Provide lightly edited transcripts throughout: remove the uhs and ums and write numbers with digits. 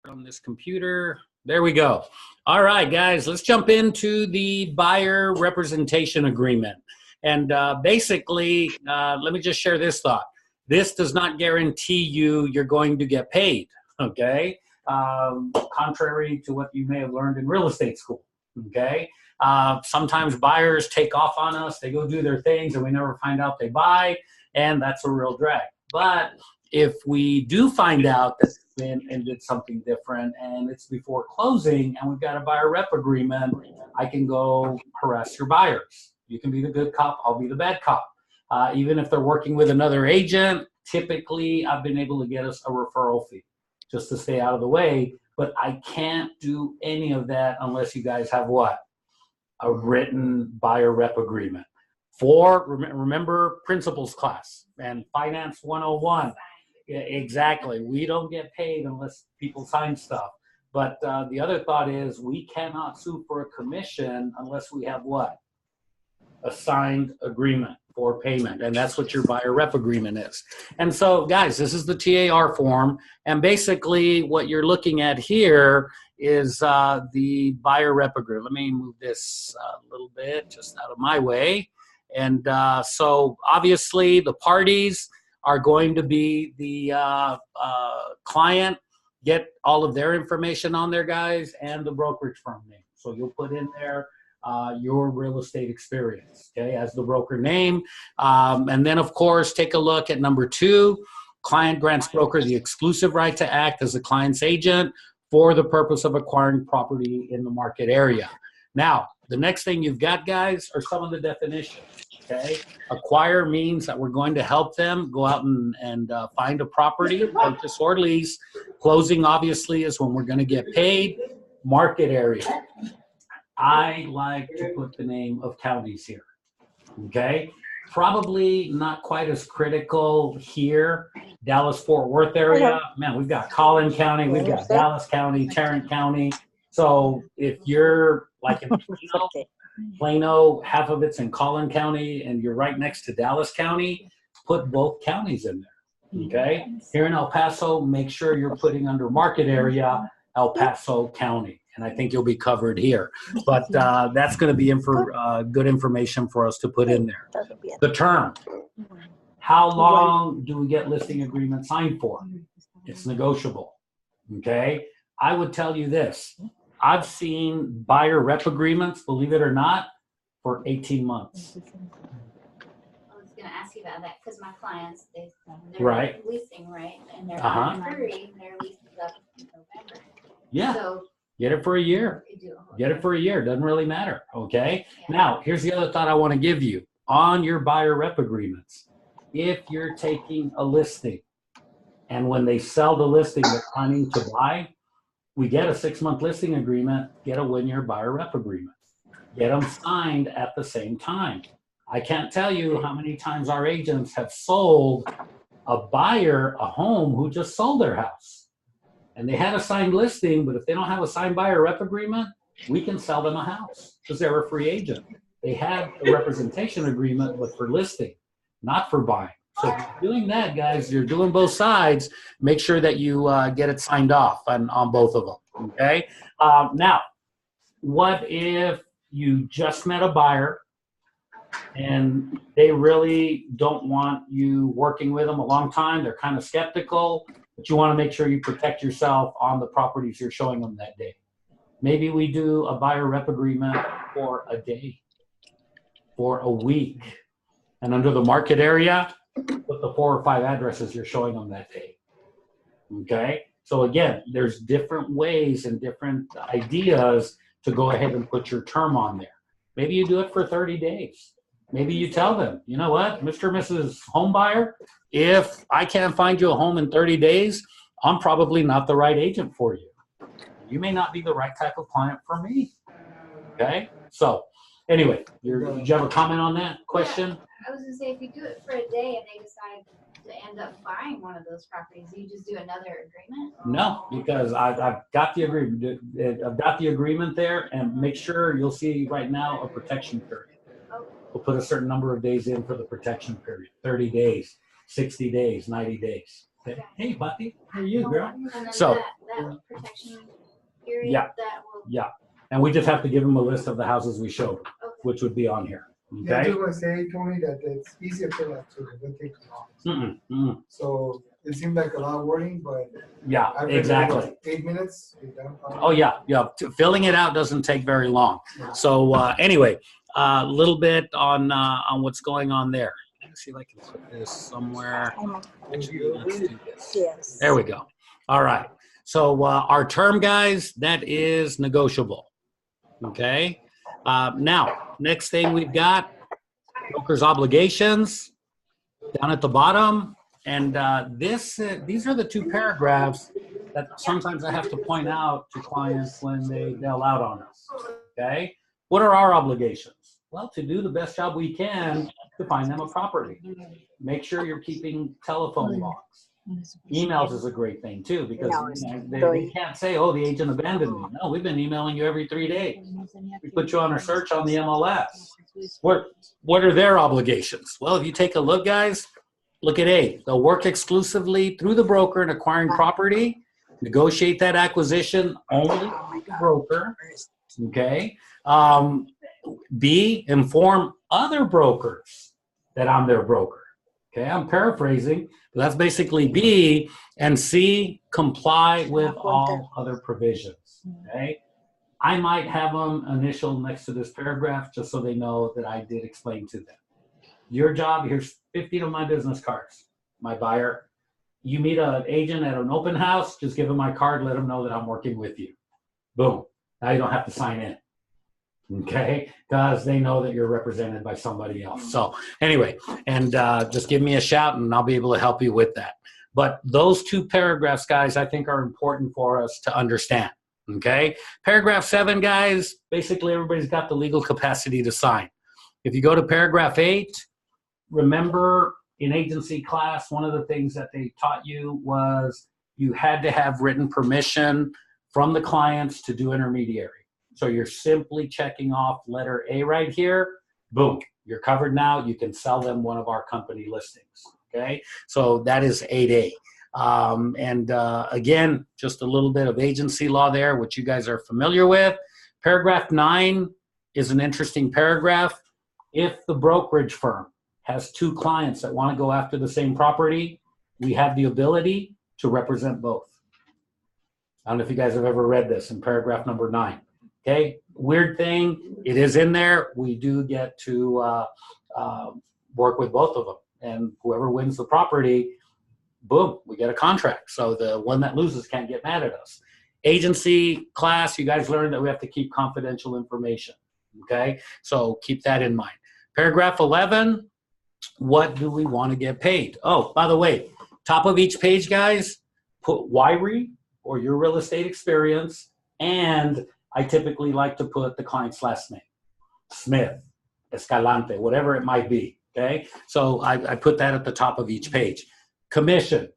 on this computer. There we go. All right, guys, let's jump into the buyer representation agreement. And basically, let me just share this thought. This does not guarantee you're going to get paid, okay? Contrary to what you may have learned in real estate school, okay? Sometimes buyers take off on us, they go do their things, and we never find out they buy, and that's a real drag. But if we do find out that and did something different and it's before closing and we've got a buyer rep agreement, I can go harass your buyers. You can be the good cop, I'll be the bad cop. Even if they're working with another agent, typically I've been able to get us a referral fee just to stay out of the way, but I can't do any of that unless you guys have what? A written buyer rep agreement. Remember principles class and finance 101. Yeah, exactly. We don't get paid unless people sign stuff. But the other thought is we cannot sue for a commission unless we have what? A signed agreement for payment. And that's what your buyer rep agreement is. And so, guys, this is the TAR form. And basically what you're looking at here is the buyer rep agreement. Let me move this a little bit just out of my way. And so obviously the parties are going to be the client, get all of their information on there, guys, and the brokerage firm name. So you'll put in there your real estate experience, okay, as the broker name. And then, of course, take a look at number 2. Client grants broker the exclusive right to act as a client's agent for the purpose of acquiring property in the market area. Now, the next thing you've got, guys, are some of the definitions. Okay, acquire means that we're going to help them go out and find a property, purchase or lease. Closing, obviously, is when we're going to get paid. Market area. I like to put the name of counties here. Okay, probably not quite as critical here. Dallas-Fort Worth area. Man, we've got Collin County, we've got Dallas County, Tarrant County. So if you're like in Plano, half of it's in Collin County, and you're right next to Dallas County, put both counties in there, okay? Here in El Paso, make sure you're putting under market area, El Paso County, and I think you'll be covered here. But that's going to be good information for us to put in there. The term. How long do we get listing agreement signed for? It's negotiable, okay? I would tell you this. I've seen buyer rep agreements, believe it or not, for 18 months. I was going to ask you about that because my clients, they're right. leasing, right? And they're not in a hurry, and their lease is up in November. Yeah. So get it for a year. Get it for a year. Doesn't really matter. Okay. Yeah. Now, here's the other thought I want to give you on your buyer rep agreements. If you're taking a listing and when they sell the listing, they're planning to buy, we get a 6-month listing agreement, get a 1-year buyer rep agreement. Get them signed at the same time. I can't tell you how many times our agents have sold a buyer a home who just sold their house. And they had a signed listing, but if they don't have a signed buyer rep agreement, we can sell them a house because they're a free agent. They had a representation agreement, but for listing, not for buying. So if you're doing that, guys, you're doing both sides. Make sure that you get it signed off on both of them, okay? Now, what if you just met a buyer and they really don't want you working with them a long time? They're kind of skeptical, but you want to make sure you protect yourself on the properties you're showing them that day. Maybe we do a buyer rep agreement for a day, for a week. And under the market area, put the 4 or 5 addresses you're showing them that day. Okay? So again, there's different ways and different ideas to go ahead and put your term on there. Maybe you do it for 30 days. Maybe you tell them, you know what, Mr. and Mrs. Home Buyer, if I can't find you a home in 30 days, I'm probably not the right agent for you. You may not be the right type of client for me. Okay? So anyway, did you have a comment on that question? Yeah. I was going to say, if you do it for a day and they decide to end up buying one of those properties, you just do another agreement? No, because I've got the agreement. I've got the agreement there, and make sure you'll see right now a protection period. Okay. We'll put a certain number of days in for the protection period, 30 days, 60 days, 90 days. Okay. Hey, buddy. How are you, girl? And then So, that protection period, yeah, that will, yeah. And we just have to give them a list of the houses we showed, okay. which would be on here. Yeah, I Okay? just want to say, Tony, that it's easier for us to, it doesn't take long. So it seemed like a lot of wording, but Yeah, I've read it exactly. in 8 minutes. You're done. Oh, yeah, yeah. Filling it out doesn't take very long. So anyway, a little bit on what's going on there. Let's see if I can put this somewhere. Actually, let's do this. Yes. There we go. All right. So our term, guys, that is negotiable. Okay. Now, next thing we've got Ochres Obligations down at the bottom. And these are the two paragraphs that sometimes I have to point out to clients when they bail out on us. Okay. What are our obligations? Well, to do the best job we can to find them a property. Make sure you're keeping telephone logs. Emails is a great thing too, because they can't say, oh, the agent abandoned me. No, we've been emailing you every 3 days. We put you on a search on the MLS. What are their obligations? Well, if you take a look, guys, look at A. They'll work exclusively through the broker in acquiring property, negotiate that acquisition only with the broker. Okay. B, inform other brokers that I'm their broker. Okay, I'm paraphrasing, but that's basically B. And C, comply with all other provisions. Okay, I might have them initial next to this paragraph just so they know that I did explain to them. Your job, here's 15 of my business cards. My buyer, you meet an agent at an open house, just give them my card, let them know that I'm working with you. Boom, now you don't have to sign in. Okay, because they know that you're represented by somebody else. So anyway, and just give me a shout and I'll be able to help you with that. But those two paragraphs, guys, I think are important for us to understand. Okay, paragraph 7, guys, basically everybody's got the legal capacity to sign. If you go to paragraph 8, remember in agency class, one of the things that they taught you was you had to have written permission from the clients to do intermediary. So you're simply checking off letter A right here. Boom, you're covered now. You can sell them one of our company listings. Okay, so that is 8A. Again, just a little bit of agency law there, which you guys are familiar with. Paragraph 9 is an interesting paragraph. If the brokerage firm has 2 clients that want to go after the same property, we have the ability to represent both. I don't know if you guys have ever read this in paragraph number 9. Okay, weird thing, it is in there. We do get to work with both of them. And whoever wins the property, boom, we get a contract. So the one that loses can't get mad at us. Agency class, you guys learned that we have to keep confidential information. Okay, so keep that in mind. Paragraph 11, what do we want to get paid? Oh, by the way, top of each page, guys, put YRE or your real estate experience, and I typically like to put the client's last name, Smith, Escalante, whatever it might be, okay? So I put that at the top of each page. Commission.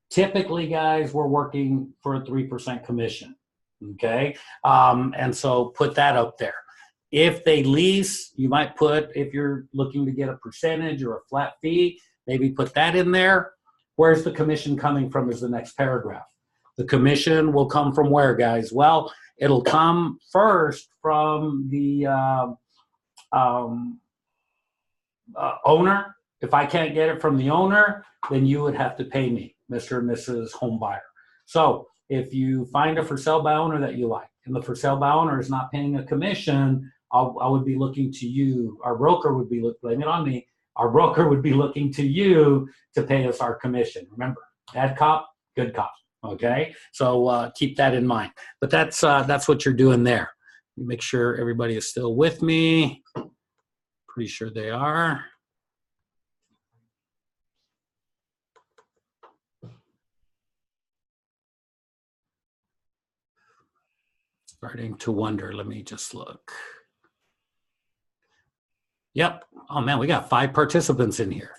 Typically, guys, we're working for a 3% commission, okay? And so put that up there. If they lease, you might put, if you're looking to get a percentage or a flat fee, maybe put that in there. Where's the commission coming from is the next paragraph. The commission will come from where, guys? Well, it'll come first from the owner. If I can't get it from the owner, then you would have to pay me, Mr. and Mrs. Home Buyer. So if you find a for sale by owner that you like, and the for sale by owner is not paying a commission, I would be looking to you. Our broker would be, blame it on me, our broker would be looking to you to pay us our commission. Remember, bad cop, good cop. Okay, so keep that in mind. But that's what you're doing there. Make sure everybody is still with me. Pretty sure they are. Starting to wonder. Let me just look. Yep. Oh man, we got 5 participants in here.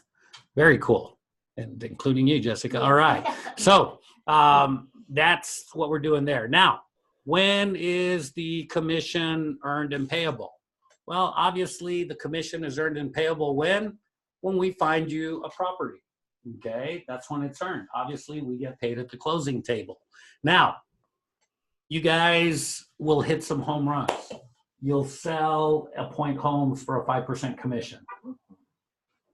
Very cool, and including you, Jessica. All right. So. That's what we're doing there. Now, when is the commission earned and payable? Well, obviously the commission is earned and payable when we find you a property. Okay, that's when it's earned. Obviously, we get paid at the closing table. Now, you guys will hit some home runs. You'll sell appoint homes for a 5% commission.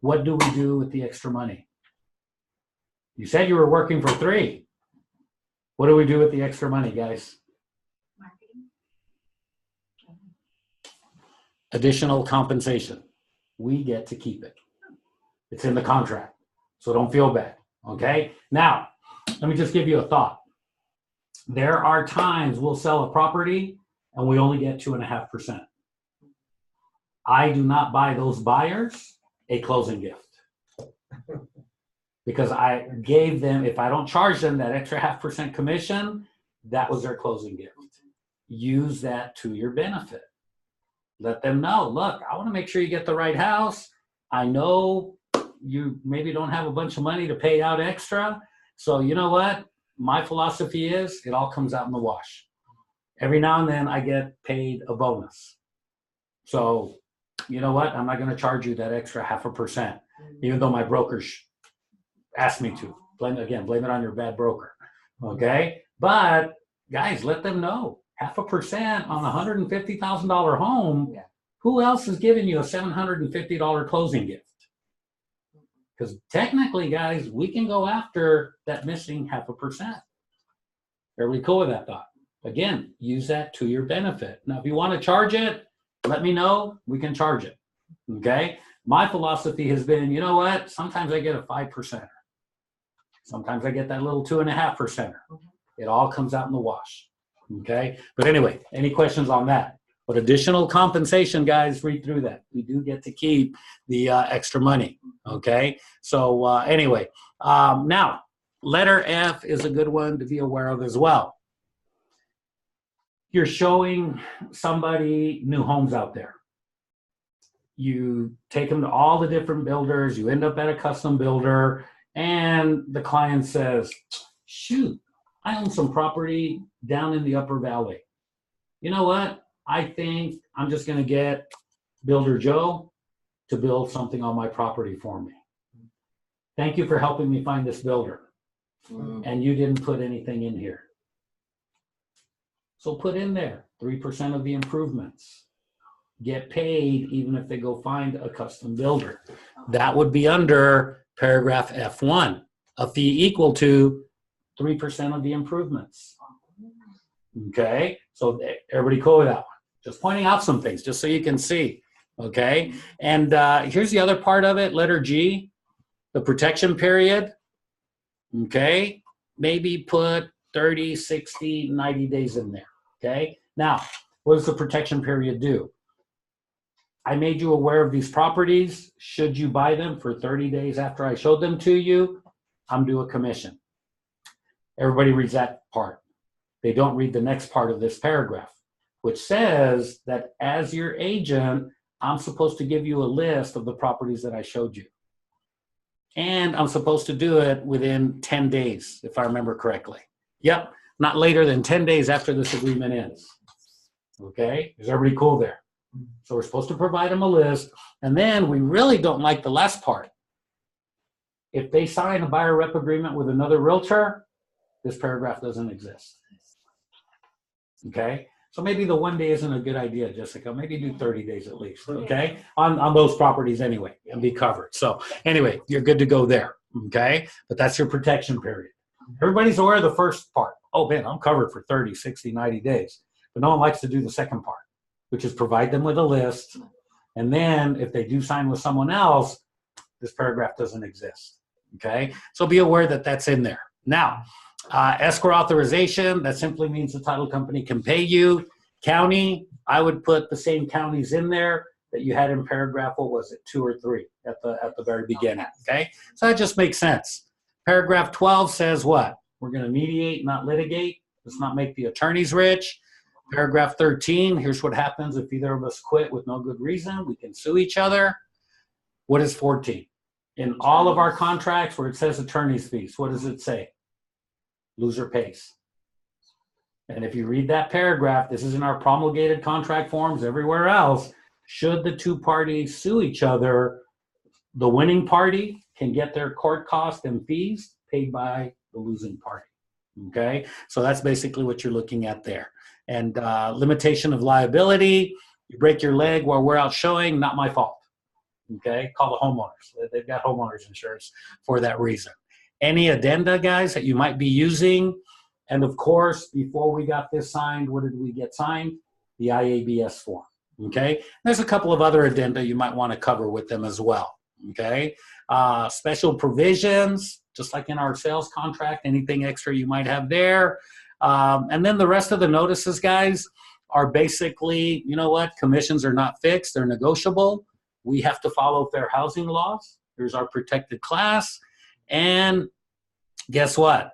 What do we do with the extra money? You said you were working for 3. What do we do with the extra money, guys? Marketing. Additional compensation. We get to keep it. It's in the contract, so don't feel bad, okay? Now, let me just give you a thought. There are times we'll sell a property and we only get 2.5%. I do not buy those buyers a closing gift because I gave them, if I don't charge them that extra 0.5% commission, that was their closing gift. Use that to your benefit. Let them know, look, I want to make sure you get the right house. I know you maybe don't have a bunch of money to pay out extra. So you know what? My philosophy is it all comes out in the wash. Every now and then I get paid a bonus. So you know what? I'm not going to charge you that extra 0.5%, even though my brokers asked me to. Blame it on your bad broker. Okay? But guys, let them know. 0.5% on a $150,000 home. Yeah. Who else is giving you a $750 closing gift? Because technically, guys, we can go after that missing 0.5%. Everybody cool with that thought? Again, use that to your benefit. Now, if you want to charge it, let me know. We can charge it. Okay? My philosophy has been, you know what? Sometimes I get a 5%. Sometimes I get that little 2.5%. It all comes out in the wash. Okay? But anyway, any questions on that? But additional compensation, guys, read through that. We do get to keep the extra money. Okay? So anyway, now, letter F is a good one to be aware of as well. You're showing somebody new homes out there. You take them to all the different builders. You end up at a custom builder, and the client says, shoot, I own some property down in the Upper Valley. You know what? I think I'm just going to get Builder Joe to build something on my property for me. Thank you for helping me find this builder. And you didn't put anything in here. So put in there 3% of the improvements. Get paid even if they go find a custom builder. That would be under paragraph F1. A fee equal to 3% of the improvements. Okay, so everybody cool with that one? Just pointing out some things just so you can see. Okay, and here's the other part of it, letter G, the protection period. Okay, maybe put 30, 60, 90 days in there. Okay, now what does the protection period do? I made you aware of these properties. Should you buy them for 30 days after I showed them to you, I'm due a commission. Everybody reads that part. They don't read the next part of this paragraph, which says that as your agent, I'm supposed to give you a list of the properties that I showed you. And I'm supposed to do it within 10 days, if I remember correctly. Yep, not later than 10 days after this agreement ends. Okay, is everybody cool there? So we're supposed to provide them a list. And then we really don't like the last part. If they sign a buyer rep agreement with another realtor, this paragraph doesn't exist. Okay, so maybe the 1 day isn't a good idea, Jessica. Maybe do 30 days at least, okay? On those properties anyway, and be covered. So anyway, you're good to go there, okay? But that's your protection period. Everybody's aware of the first part. Oh, man, I'm covered for 30, 60, 90 days. But no one likes to do the second part, which is provide them with a list. And then if they do sign with someone else, this paragraph doesn't exist, okay? So be aware that that's in there. Now, escrow authorization, that simply means the title company can pay you. County, I would put the same counties in there that you had in paragraph, what was it, 2 or 3 at the very beginning, okay? So that just makes sense. Paragraph 12 says what? We're going to mediate, not litigate. Let's not make the attorneys rich. Paragraph 13, here's what happens if either of us quit with no good reason. We can sue each other. What is 14? In all of our contracts where it says attorney's fees, what does it say? Loser pays. And if you read that paragraph, this is in our promulgated contract forms everywhere else, should the two parties sue each other, the winning party can get their court costs and fees paid by the losing party. Okay, so that's basically what you're looking at there. And limitation of liability, you break your leg while we're out showing, not my fault. Okay, call the homeowners. They've got homeowners insurance for that reason. Any addenda, guys, that you might be using, and of course, before we got this signed, what did we get signed? The IABS form. Okay, there's a couple of other addenda you might want to cover with them as well. Okay, special provisions, just like in our sales contract, anything extra you might have there. And then the rest of the notices, guys, are basically, you know what, commissions are not fixed, they're negotiable. We have to follow fair housing laws. Here's our protected class. And guess what?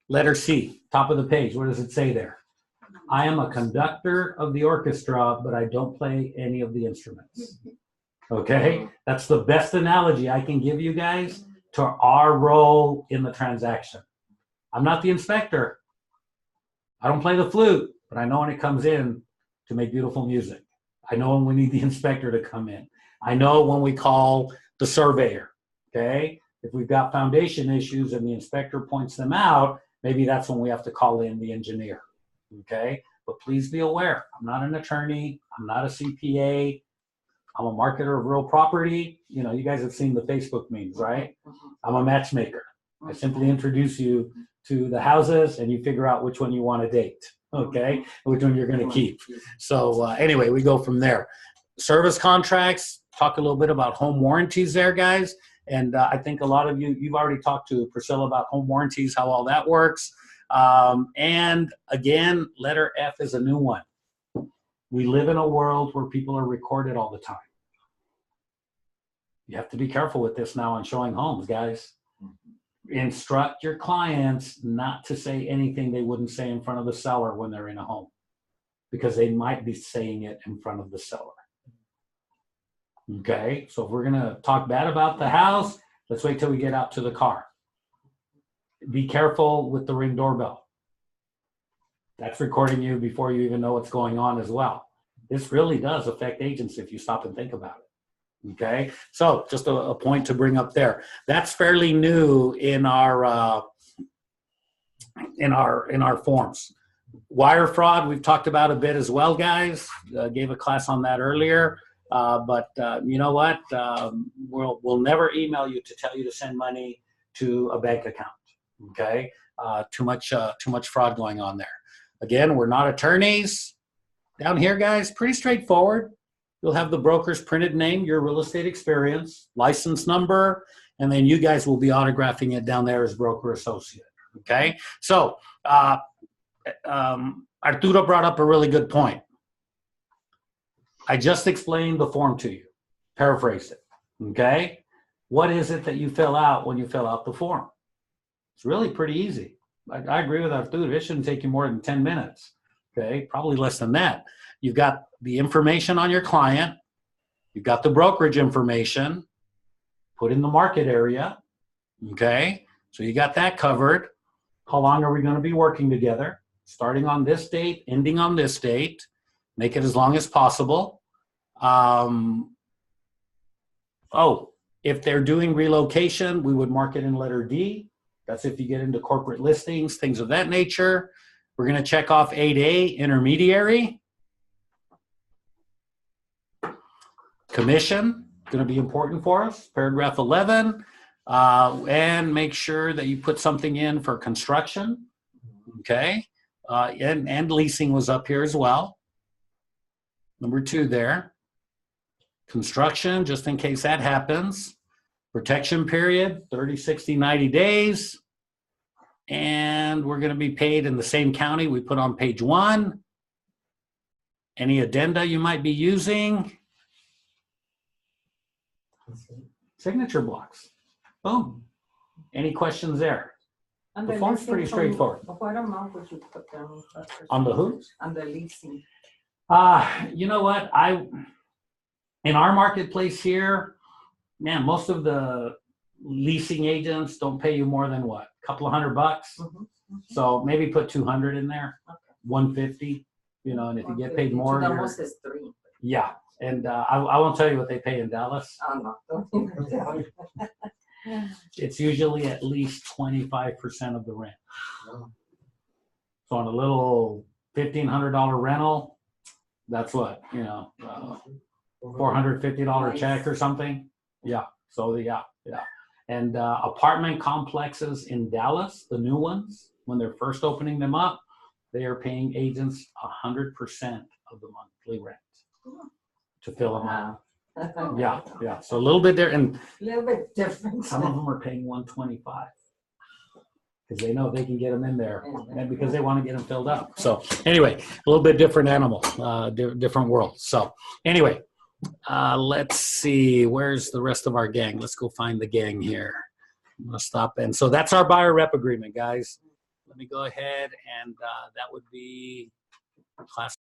Letter C, top of the page, what does it say there? I am a conductor of the orchestra, but I don't play any of the instruments. Okay, that's the best analogy I can give you guys to our role in the transaction. I'm not the inspector. I don't play the flute, but I know when it comes in to make beautiful music. I know when we need the inspector to come in. I know when we call the surveyor, okay? If we've got foundation issues and the inspector points them out, maybe that's when we have to call in the engineer, okay? But please be aware, I'm not an attorney, I'm not a CPA, I'm a marketer of real property. You know, you guys have seen the Facebook memes, right? I'm a matchmaker. I simply introduce you to the houses and you figure out which one you want to date, okay? Which one you're going to keep. So anyway, we go from there. Service contracts, talk a little bit about home warranties there, guys. And I think a lot of you've already talked to Priscilla about home warranties, how all that works. And again, letter F is a new one. We live in a world where people are recorded all the time. You have to be careful with this now on showing homes, guys. Instruct your clients not to say anything they wouldn't say in front of the seller when they're in a home, because they might be saying it in front of the seller. Okay, so if we're going to talk bad about the house, let's wait till we get out to the car. Be careful with the Ring doorbell. That's recording you before you even know what's going on as well. This really does affect agents if you stop and think about it. Okay, so just a point to bring up there. That's fairly new in our forms. Wire fraud, we've talked about a bit as well, guys. Gave a class on that earlier. But you know what? We'll never email you to tell you to send money to a bank account. Okay, too much fraud going on there. Again, we're not attorneys. Down here, guys, pretty straightforward. You'll have the broker's printed name, your real estate experience, license number, and then you guys will be autographing it down there as broker associate. Okay, so Arturo brought up a really good point. I just explained the form to you, paraphrased it, okay? What is it that you fill out when you fill out the form? It's really pretty easy. I agree with Arturo. It shouldn't take you more than 10 minutes, okay? Probably less than that. You've got the information on your client. You've got the brokerage information. Put in the market area, okay? So you got that covered. How long are we going to be working together? Starting on this date, ending on this date. Make it as long as possible. If they're doing relocation, we would mark it in letter D. That's if you get into corporate listings, things of that nature. We're going to check off 8A, intermediary. Commission, going to be important for us. Paragraph 11. And make sure that you put something in for construction. Okay. And leasing was up here as well. Number 2 there. Construction, just in case that happens. Protection period, 30, 60, 90 days. And we're going to be paid in the same county we put on page 1. Any addenda you might be using. Signature blocks. Boom. Any questions there? The form's pretty straightforward. What amount would you put down? On the who? On the leasing. You know what? In our marketplace here, man, most of the leasing agents don't pay you more than what? A couple of $100 bucks. So maybe put 200 in there, 150, you know, and if you get paid more, so the most is 3. Yeah. And I won't tell you what they pay in Dallas. Oh, no. Don't even tell me. it's usually at least 25% of the rent. Wow. So on a little $1,500 rental, that's what, $450 Nice. check or something. Yeah. So yeah. And apartment complexes in Dallas, the new ones, when they're first opening them up, they are paying agents 100% of the monthly rent to fill them up. Yeah. So a little bit there, and A little bit different. some of them are paying 125 because they know they can get them in there, and because they want to get them filled up. So anyway, a little bit different animal, different world. So anyway, let's see, where's the rest of our gang? Let's go find the gang here. I'm gonna stop. And so that's our buyer rep agreement, guys. Let me go ahead, and that would be class.